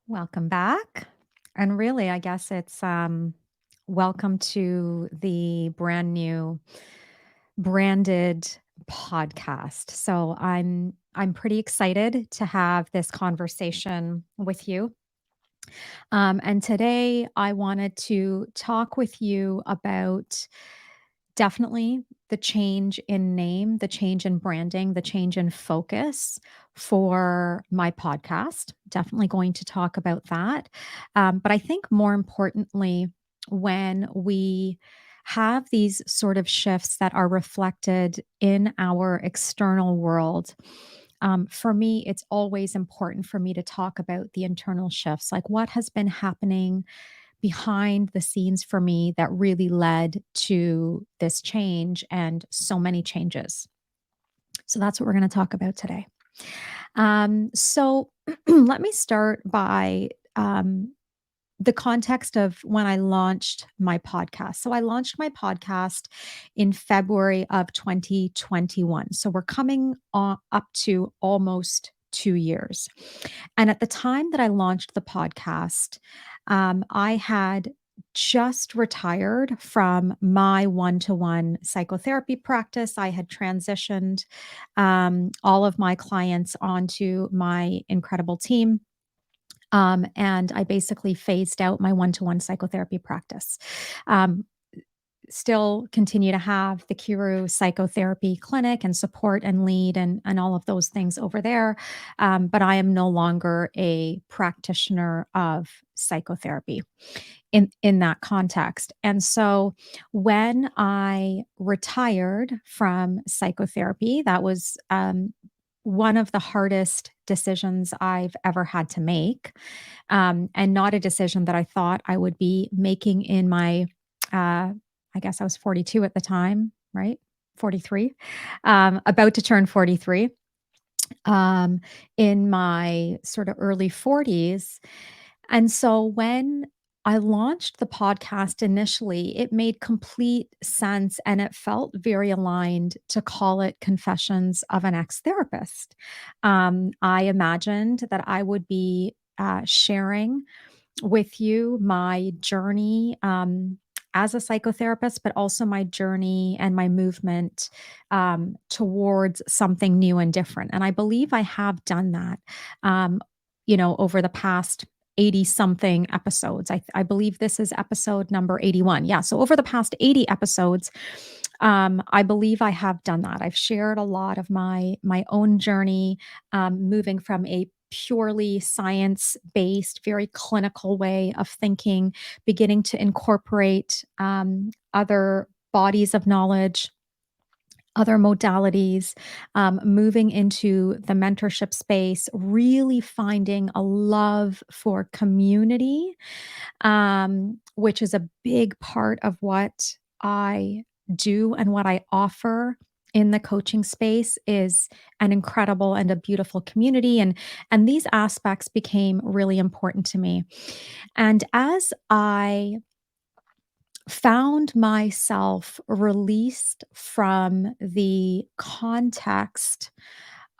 Welcome back. And really, I guess it's welcome to the brand new branded podcast. So I'm pretty excited to have this conversation with you. And today I wanted to talk with you about definitely the change in name, the change in branding, the change in focus for my podcast. Definitely going to talk about that. But I think more importantly, when we have these sort of shifts that are reflected in our external world, for me, it's always important for me to talk about the internal shifts, like what has been happening behind the scenes for me that really led to this change and so many changes. So that's what we're going to talk about today. So let me start by the context of when I launched my podcast. So I launched my podcast in February of 2021. So we're coming up to almost 2 years. And at the time that I launched the podcast, I had just retired from my one to one psychotherapy practice. I had transitioned all of my clients onto my incredible team. And I basically phased out my one to one psychotherapy practice. Um, Still continue to have the Kiru psychotherapy clinic and support and lead and all of those things over there. But I am no longer a practitioner of psychotherapy in that context. And so when I retired from psychotherapy, that was one of the hardest decisions I've ever had to make, and not a decision that I thought I would be making in my I guess I was 42 at the time, right? 43, about to turn 43, um, in my sort of early 40s. And so when I launched the podcast initially, it made complete sense and it felt very aligned to call it Confessions of an Ex Therapist. I imagined that I would be sharing with you my journey as a psychotherapist, but also my journey and my movement towards something new and different. And I believe I have done that, um, over the past 80 something episodes. I believe this is episode number 81. Yeah. So over the past 80 episodes, I believe I have done that. I've shared a lot of my own journey, moving from a purely science based, very clinical way of thinking, beginning to incorporate other bodies of knowledge, other modalities, moving into the mentorship space, really finding a love for community, which is a big part of what I do and what I offer in the coaching space is an incredible and a beautiful community, and these aspects became really important to me. And as I found myself released from the context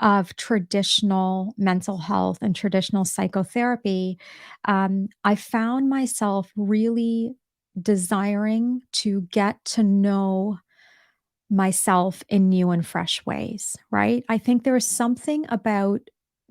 of traditional mental health and traditional psychotherapy, I found myself really desiring to get to know myself in new and fresh ways, right? I think there is something about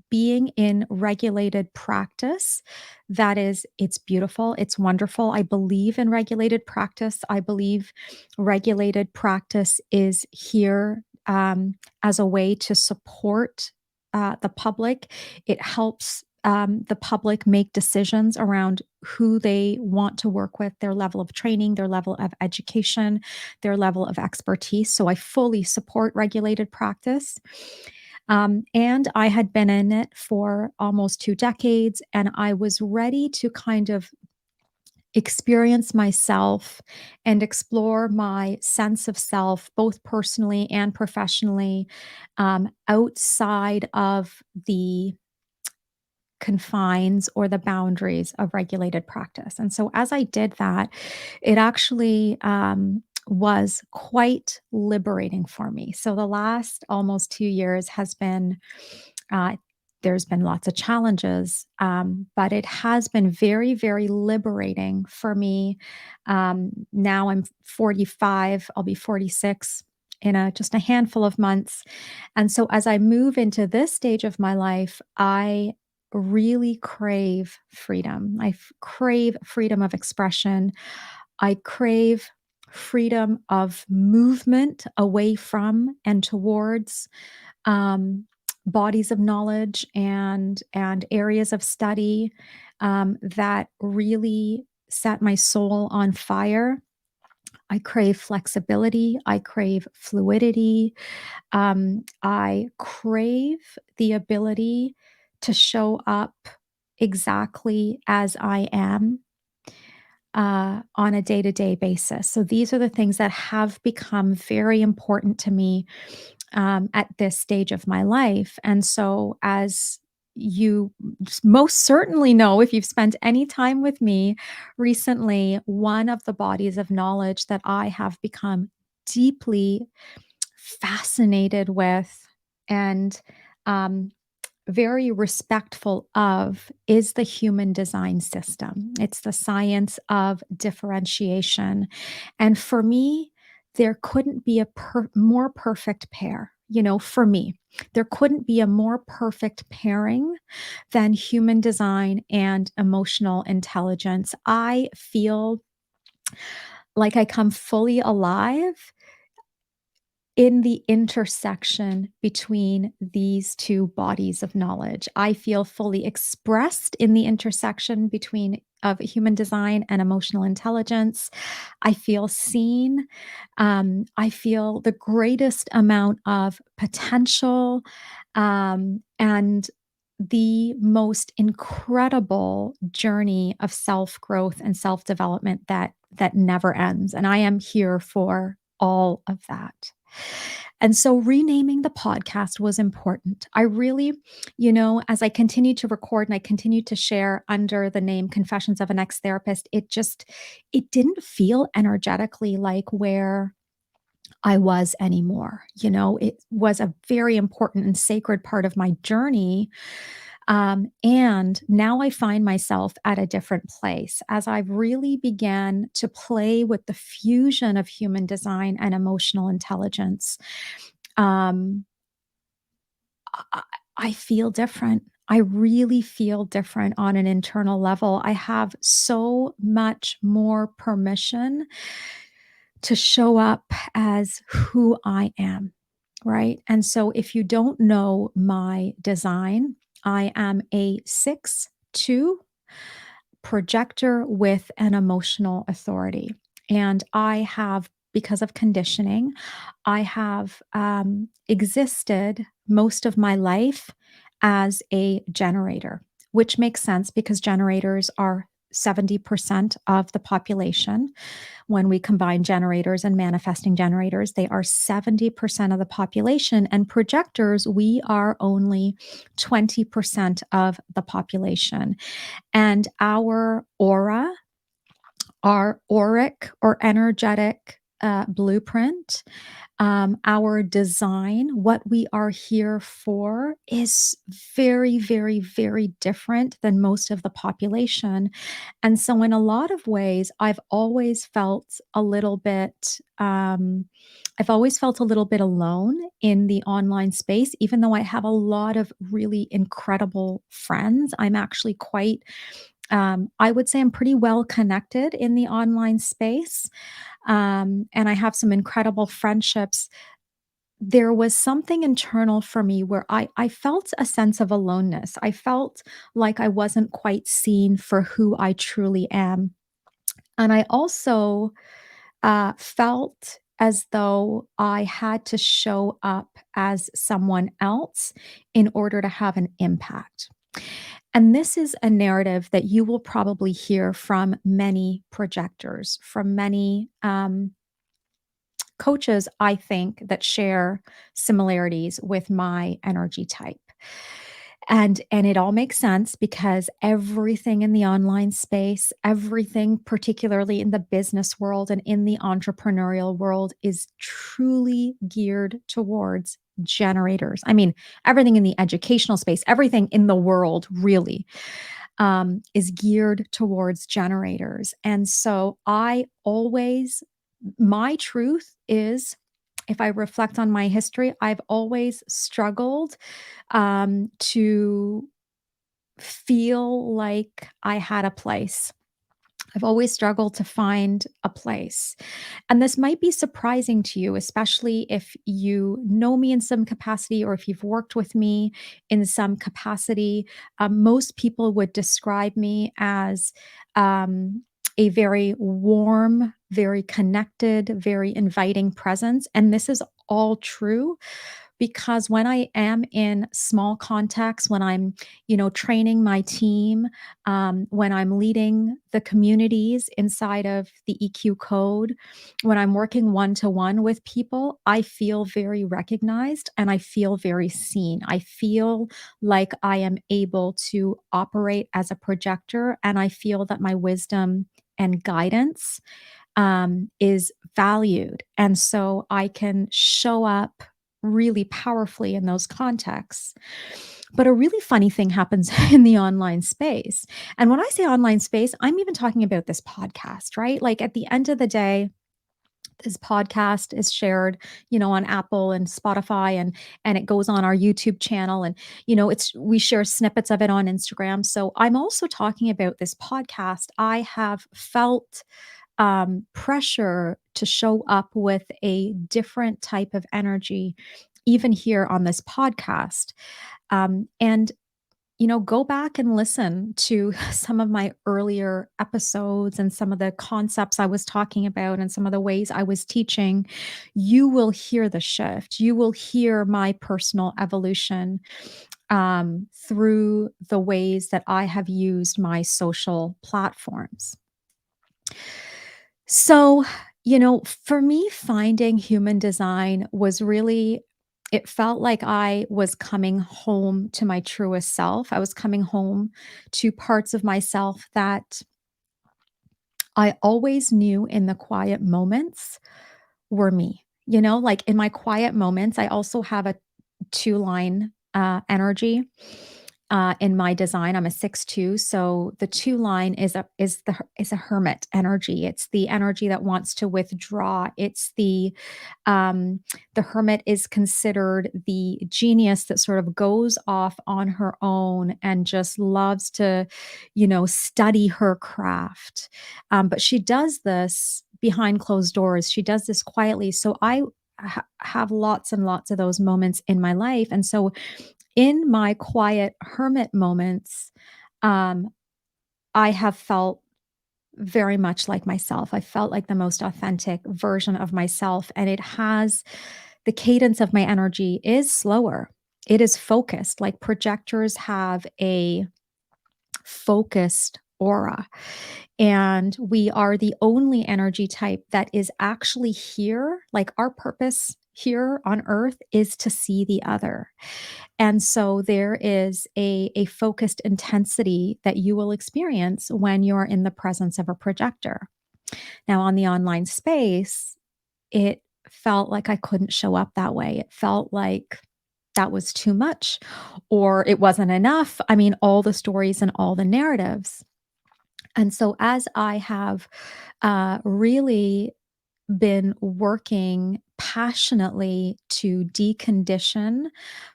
being in regulated practice it's beautiful, it's wonderful. I believe in regulated practice. I believe regulated practice is here as a way to support the public. It helps the public make decisions around who they want to work with, their level of training, their level of education, their level of expertise. So I fully support regulated practice. And I had been in it for almost 2 decades, and I was ready to kind of experience myself and explore my sense of self, both personally and professionally, outside of the confines or the boundaries of regulated practice. And so as I did that, it actually was quite liberating for me. So the last almost 2 years has been uh, there's been lots of challenges, but it has been very, very liberating for me. Now I'm 45, I'll be 46 in just a handful of months. And so as I move into this stage of my life, I really crave freedom. Crave freedom of expression. I crave freedom of movement away from and towards um, bodies of knowledge and areas of study that really set my soul on fire. I crave flexibility. I crave fluidity. I crave the ability to show up exactly as I am on a day to day basis. So these are the things that have become very important to me at this stage of my life. And so, as you most certainly know, if you've spent any time with me recently, one of the bodies of knowledge that I have become deeply fascinated with and um, very respectful of is the human design system. It's the science of differentiation. And for me, there couldn't be a more perfect pair. For me, there couldn't be a more perfect pairing than human design and emotional intelligence. I feel like I come fully alive in the intersection between these two bodies of knowledge. I feel fully expressed in the intersection between of human design and emotional intelligence. I feel seen. I feel the greatest amount of potential and the most incredible journey of self growth and self development that never ends. And I am here for all of that. And so renaming the podcast was important. I really, as I continued to record and I continued to share under the name Confessions of an Ex-Therapist, it didn't feel energetically like where I was anymore. It was a very important and sacred part of my journey. And now I find myself at a different place as I've really began to play with the fusion of human design and emotional intelligence. Um, I, I feel different. I really feel different on an internal level. I have so much more permission to show up as who I am, right? And so if you don't know my design, I am a 6'2" projector with an emotional authority. And I have, because of conditioning, I have existed most of my life as a generator, which makes sense because generators are 70% of the population. When we combine generators and manifesting generators, they are 70% of the population. And projectors, we are only 20% of the population. And our aura, our auric or energetic blueprint, our design, what we are here for is very, very, very different than most of the population. And so, in a lot of ways, I've always felt a little bit alone in the online space, even though I have a lot of really incredible friends. I'm actually I would say I'm pretty well connected in the online space. And I have some incredible friendships. There was something internal for me where I felt a sense of aloneness. I felt like I wasn't quite seen for who I truly am. And I also felt as though I had to show up as someone else in order to have an impact. And this is a narrative that you will probably hear from many projectors, from many coaches, I think, that share similarities with my energy type. And it all makes sense because everything in the online space, everything particularly in the business world and in the entrepreneurial world is truly geared towards generators. I mean, everything in the educational space, everything in the world really is geared towards generators. And so I always, my truth is, if I reflect on my history, I've always struggled to feel like I had a place. I've always struggled to find a place. And this might be surprising to you, especially if you know me in some capacity or if you've worked with me in some capacity. Most people would describe me as a very warm, very connected, very inviting presence. And this is all true because when I am in small contexts, when I'm, training my team, when I'm leading the communities inside of the EQ code, when I'm working one to one with people, I feel very recognized and I feel very seen. I feel like I am able to operate as a projector and I feel that my wisdom and guidance is valued. And so I can show up really powerfully in those contexts. But a really funny thing happens in the online space. And when I say online space, I'm even talking about this podcast, right? Like at the end of the day, this podcast is shared, on Apple and Spotify and it goes on our YouTube channel and it's we share snippets of it on Instagram. So I'm also talking about this podcast. I have felt pressure to show up with a different type of energy, even here on this podcast. And go back and listen to some of my earlier episodes and some of the concepts I was talking about and some of the ways I was teaching. You will hear the shift. You will hear my personal evolution through the ways that I have used my social platforms. So, for me, finding human design was really, it felt like I was coming home to my truest self. I was coming home to parts of myself that I always knew in the quiet moments were me. Like in my quiet moments, I also have a two line energy in my design. I'm a 6'2", so the two line is a hermit energy. It's the energy that wants to withdraw. It's the hermit is considered the genius that sort of goes off on her own and just loves to, study her craft. But she does this behind closed doors. She does this quietly. So I have lots and lots of those moments in my life. And so in my quiet hermit moments, um, I have felt very much like myself. I felt like the most authentic version of myself. And it has the cadence of my energy is slower. It is focused. Like projectors have a focused aura. And we are the only energy type that is actually here. Like our purpose here on earth is to see the other. And so there is a focused intensity that you will experience when you're in the presence of a projector. Now, on the online space, it felt like I couldn't show up that way. It felt like that was too much or it wasn't enough. I mean, all the stories and all the narratives. And so, as I have really been working passionately to decondition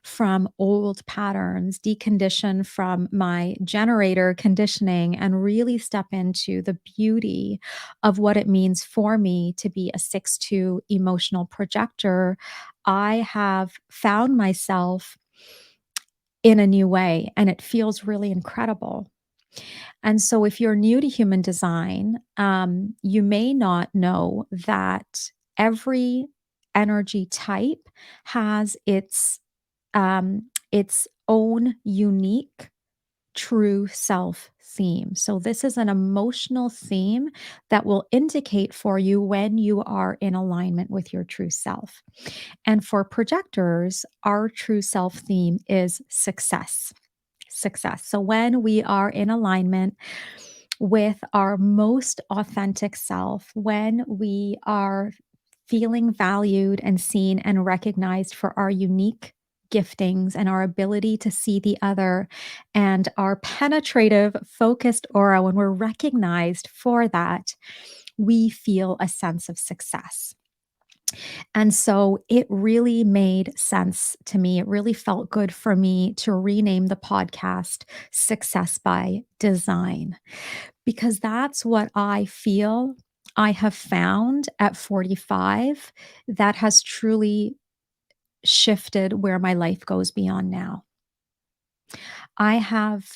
from old patterns, decondition from my generator conditioning, and really step into the beauty of what it means for me to be a 6'2" emotional projector. I have found myself in a new way, and it feels really incredible. And so, if you're new to human design, you may not know that every energy type has its own unique true self theme. So, this is an emotional theme that will indicate for you when you are in alignment with your true self. And for projectors, our true self theme is success. success. So when we are in alignment with our most authentic self, when we are feeling valued and seen and recognized for our unique giftings and our ability to see the other and our penetrative, focused aura, when we're recognized for that, we feel a sense of success. And so it really made sense to me. It really felt good for me to rename the podcast Success by Design, because that's what I feel I have found at 45 that has truly shifted where my life goes beyond now. I have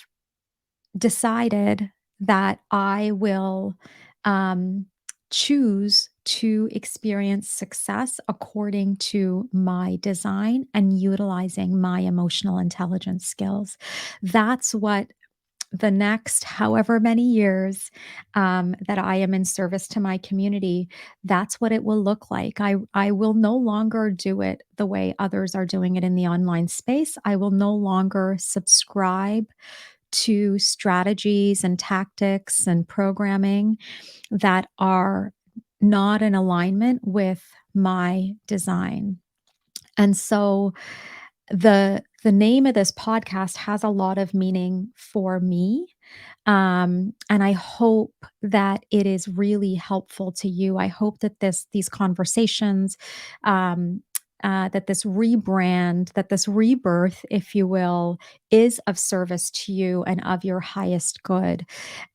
decided that I will um, choose to experience success according to my design and utilizing my emotional intelligence skills. That's what the next however many years that I am in service to my community, that's what it will look like. I will no longer do it the way others are doing it in the online space. I will no longer subscribe to strategies and tactics and programming that are not in alignment with my design. And so the name of this podcast has a lot of meaning for me. And I hope that it is really helpful to you. I hope that these conversations, um, that this rebrand, that this rebirth, if you will, is of service to you and of your highest good.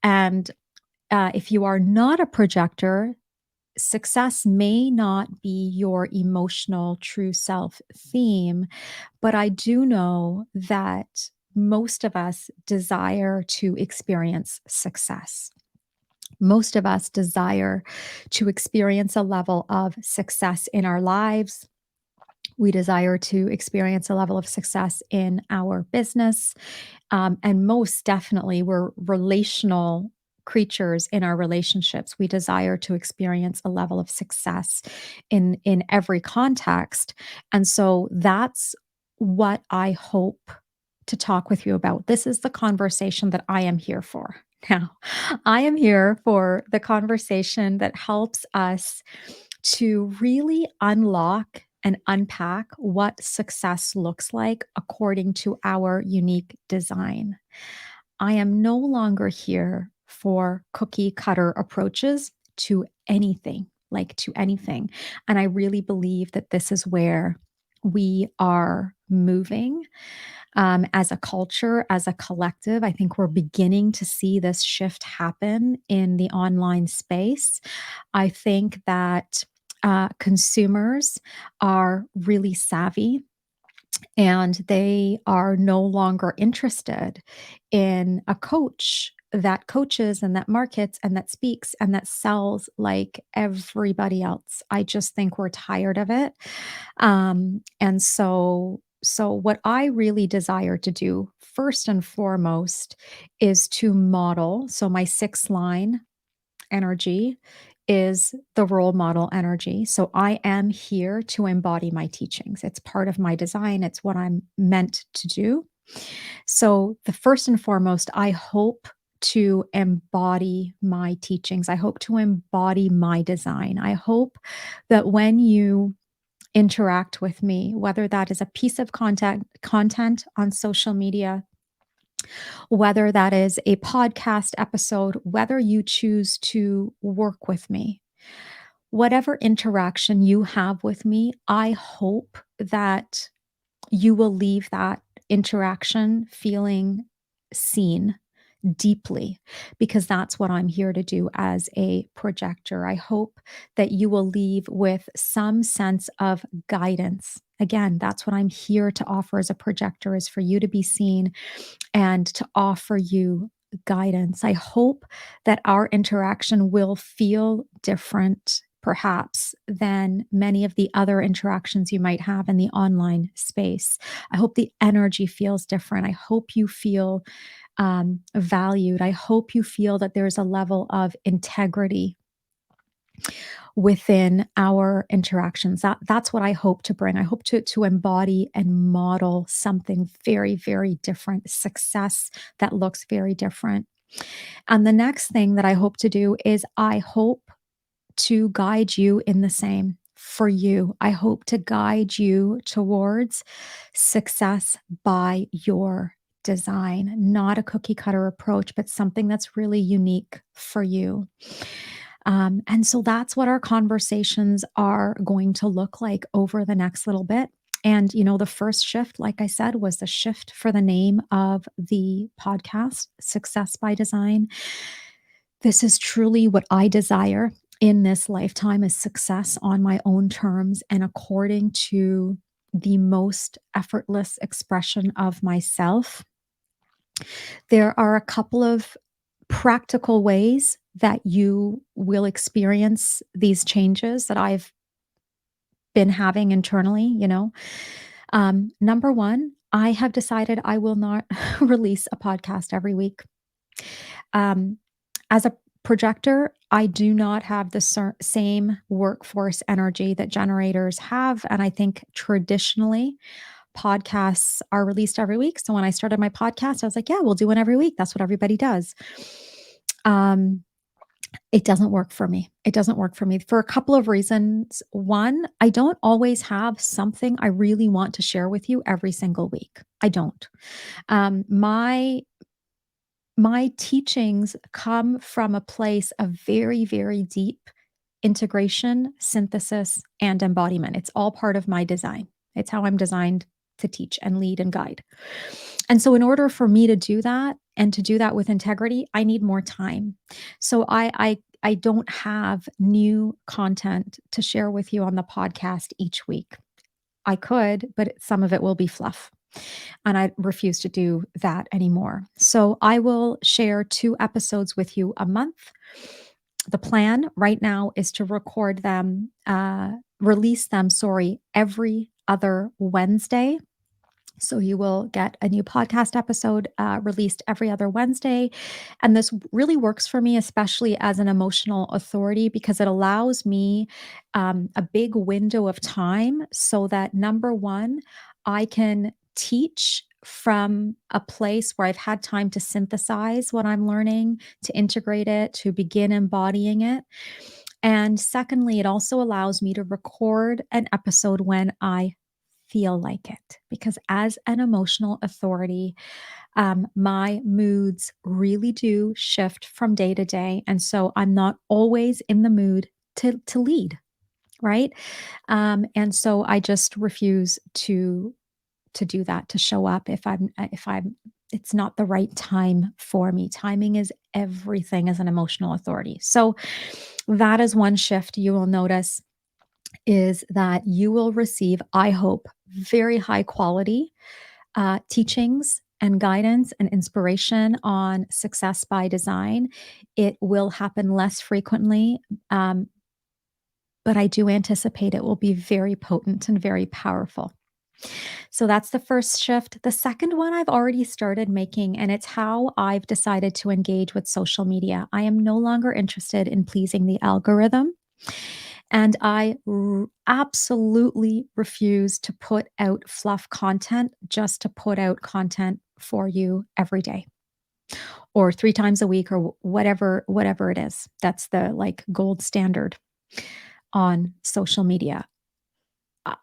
And if you are not a projector, success may not be your emotional true self theme, but I do know that most of us desire to experience success. Most of us desire to experience a level of success in our lives. We desire to experience a level of success in our business. And most definitely, we're relational creatures in our relationships. We desire to experience a level of success in every context. And so that's what I hope to talk with you about. This is the conversation that I am here for. Now, I am here for the conversation that helps us to really unlock and unpack what success looks like according to our unique design. I am no longer here for cookie cutter approaches to anything, like to anything. And I really believe that this is where we are moving as a culture, as a collective. I think we're beginning to see this shift happen in the online space. I think that consumers are really savvy and they are no longer interested in a coach that coaches and that markets and that speaks and that sells like everybody else. I just think we're tired of it. And so what I really desire to do first and foremost is to model. So my sixth line energy is the role model energy. So I am here to embody my teachings. It's part of my design, it's what I'm meant to do. So, the first and foremost, I hope to embody my teachings. I hope to embody my design. I hope that when you interact with me, whether that is a piece of content on social media, whether that is a podcast episode, whether you choose to work with me, whatever interaction you have with me, I hope that you will leave that interaction feeling seen deeply, because that's what I'm here to do as a projector. I hope that you will leave with some sense of guidance. Again, that's what I'm here to offer as a projector, is for you to be seen and to offer you guidance. I hope that our interaction will feel different, perhaps, than many of the other interactions you might have in the online space. I hope the energy feels different. I hope you feel valued. I hope you feel that there's a level of integrity within our interactions. That's what I hope to bring. I hope to embody and model something very, very different, success that looks very different. And the next thing that I hope to do is I hope to guide you in the same for you. I hope to guide you towards success by your design, not a cookie cutter approach, but something that's really unique for you. And so that's what our conversations are going to look like over the next little bit. And, the first shift, like I said, was the shift for the name of the podcast, Success by Design. This is truly what I desire in this lifetime is success on my own terms and according to the most effortless expression of myself. There are a couple of practical ways that you will experience these changes that I've been having internally. Number one, I have decided I will not release a podcast every week. Um, as a projector, I do not have the same workforce energy that generators have. And I think traditionally, podcasts are released every week. So when I started my podcast, I was like, yeah, we'll do one every week. That's what everybody does. Um, it doesn't work for me. It doesn't work for me for a couple of reasons. One, I don't always have something I really want to share with you every single week. I don't. My teachings come from a place of very, very deep integration, synthesis, and embodiment. It's all part of my design. It's how I'm designed to teach and lead and guide. And so, in order for me to do that and to do that with integrity, I need more time. So, I don't have new content to share with you on the podcast each week. I could, but some of it will be fluff. And I refuse to do that anymore. So I will share 2 episodes with you a month. The plan right now is to release them, sorry, every other Wednesday. So you will get a new podcast episode released every other Wednesday. And this really works for me, especially as an emotional authority, because it allows me a big window of time so that number one, I can teach from a place where I've had time to synthesize what I'm learning, to integrate it, to begin embodying it. And secondly, it also allows me to record an episode when I feel like it. Because as an emotional authority, my moods really do shift from day to day. And so I'm not always in the mood to lead, right? And so I just refuse to do that, to show up if I'm it's not the right time for me. Timing is everything as an emotional authority. So that is one shift you will notice is that you will receive, I hope, very high quality teachings and guidance and inspiration on success by design. It will happen less frequently, but I do anticipate it will be very potent and very powerful. So that's the first shift. The second one I've already started making, and it's how I've decided to engage with social media. I am no longer interested in pleasing the algorithm. And I absolutely refuse to put out fluff content just to put out content for you every day or 3 times a week or whatever it is. That's the, like, gold standard on social media.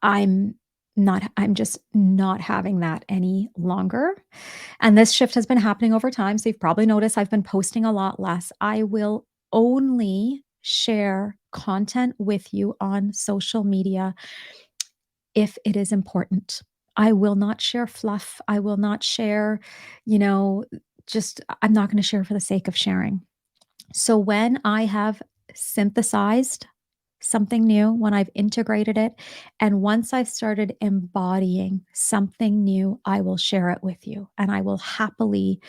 I'm just not having that any longer. And this shift has been happening over time. So you've probably noticed I've been posting a lot less. I will only share content with you on social media if it is important. I will not share fluff. I will not share, you know, I'm not going to share for the sake of sharing. So when I have synthesized something new, when I've integrated it, and once I've started embodying something new, I will share it with you, and I will happily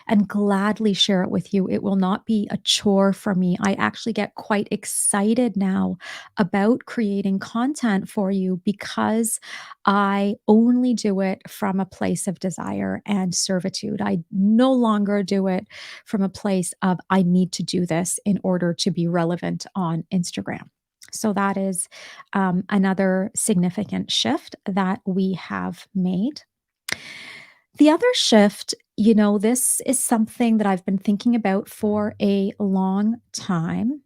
and gladly share it with you. It will not be a chore for me. I actually get quite excited now about creating content for you because I only do it from a place of desire and servitude. I no longer do it from a place of, I need to do this in order to be relevant on Instagram. So that is another significant shift that we have made. The other shift, this is something that I've been thinking about for a long time.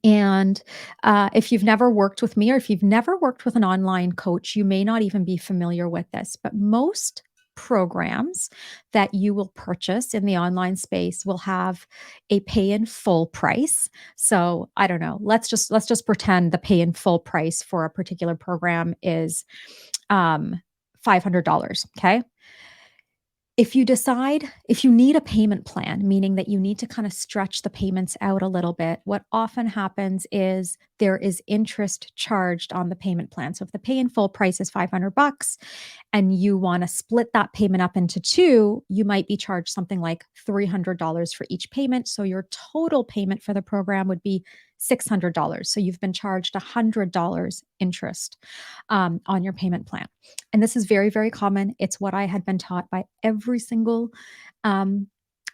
And if you've never worked with me or if you've never worked with an online coach, you may not even be familiar with this. But most programs that you will purchase in the online space will have a pay in full price. So I don't know. Let's just pretend the pay in full price for a particular program is um, $500. Okay, if you need a payment plan, meaning that you need to kind of stretch the payments out a little bit, what often happens is there is interest charged on the payment plan. So if the pay in full price is 500 bucks and you want to split that payment up into two, you might be charged something like $300 for each payment. So your total payment for the program would be $600. So you've been charged $100 interest on your payment plan. And this is very, very common. It's what I had been taught by every single um,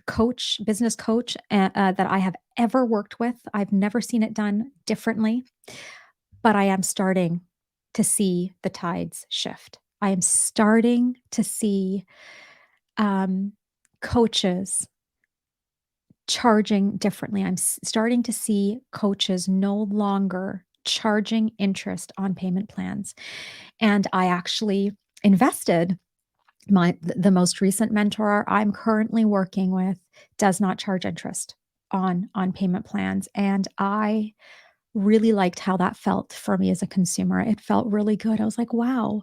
coach, business coach that I have ever worked with. I've never seen it done differently, but I am starting to see the tides shift. I am starting to see um, coaches charging differently. I'm starting to see coaches no longer charging interest on payment plans. And I actually invested the most recent mentor I'm currently working with does not charge interest on payment plans, and I really liked how that felt for me as a consumer. It felt really good. I was like, wow,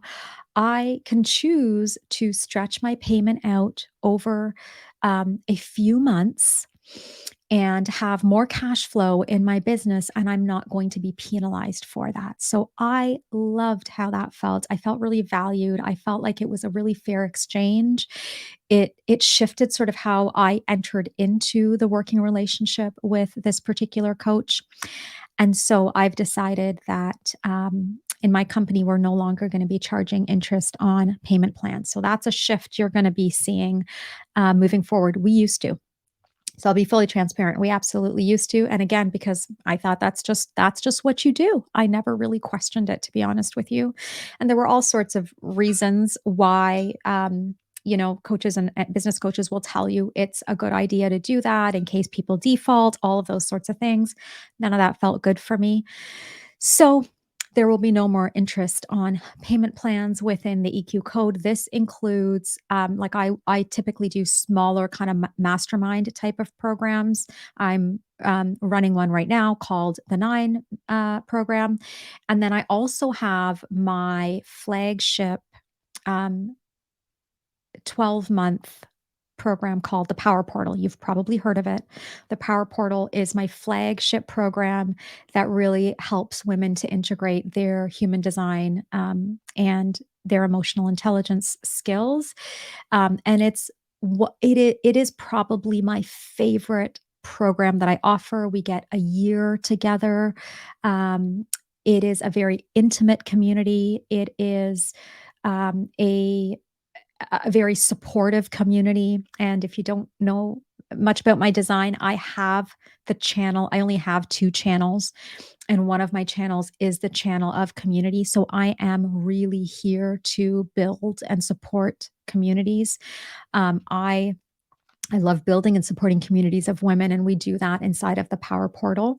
I can choose to stretch my payment out over a few months and have more cash flow in my business, and I'm not going to be penalized for that. So I loved how that felt. I felt really valued. I felt like it was a really fair exchange. It shifted sort of how I entered into the working relationship with this particular coach. And so I've decided that in my company, we're no longer going to be charging interest on payment plans. So that's a shift you're going to be seeing moving forward. We used to. So I'll be fully transparent. We absolutely used to. And again, because I thought that's just what you do. I never really questioned it, to be honest with you. And there were all sorts of reasons why coaches and business coaches will tell you it's a good idea to do that in case people default, all of those sorts of things. None of that felt good for me. So there will be no more interest on payment plans within the EQ code. This includes, like I typically do smaller kind of mastermind type of programs. I'm running one right now called the Nine program, and then I also have my flagship um, 12-month program called the Power Portal. You've probably heard of it. The Power Portal is my flagship program that really helps women to integrate their human design and their emotional intelligence skills. And it is probably my favorite program that I offer. We get a year together. It is a very intimate community. It is a very supportive community. And if you don't know much about my design, I have the channel. I only have two channels, and one of my channels is the channel of community. So I am really here to build and support communities. I love building and supporting communities of women, and we do that inside of the Power Portal.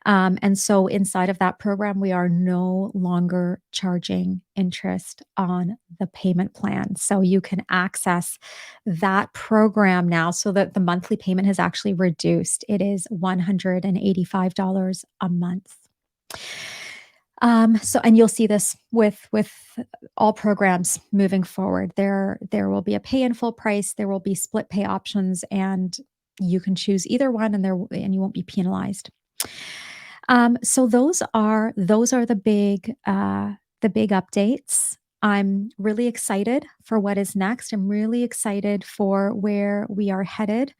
And so, inside of that program, we are no longer charging interest on the payment plan. So, you can access that program now so that the monthly payment has actually reduced. It is $185 a month. So and you'll see this with all programs moving forward. There will be a pay in full price, there will be split pay options, and you can choose either one and you won't be penalized. So those are the big updates. I'm really excited for what is next. I'm really excited for where we are headed.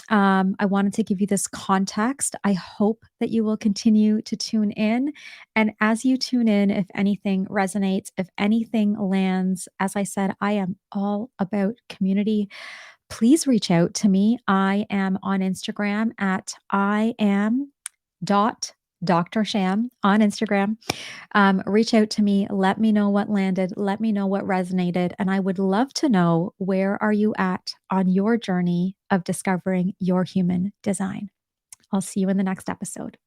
I wanted to give you this context. I hope that you will continue to tune in. And as you tune in, if anything resonates, if anything lands, as I said, I am all about community. Please reach out to me. I am on Instagram at I am dot Dr. Sham on Instagram. Reach out to me. Let me know what landed. Let me know what resonated. And I would love to know, where are you at on your journey of discovering your human design? I'll see you in the next episode.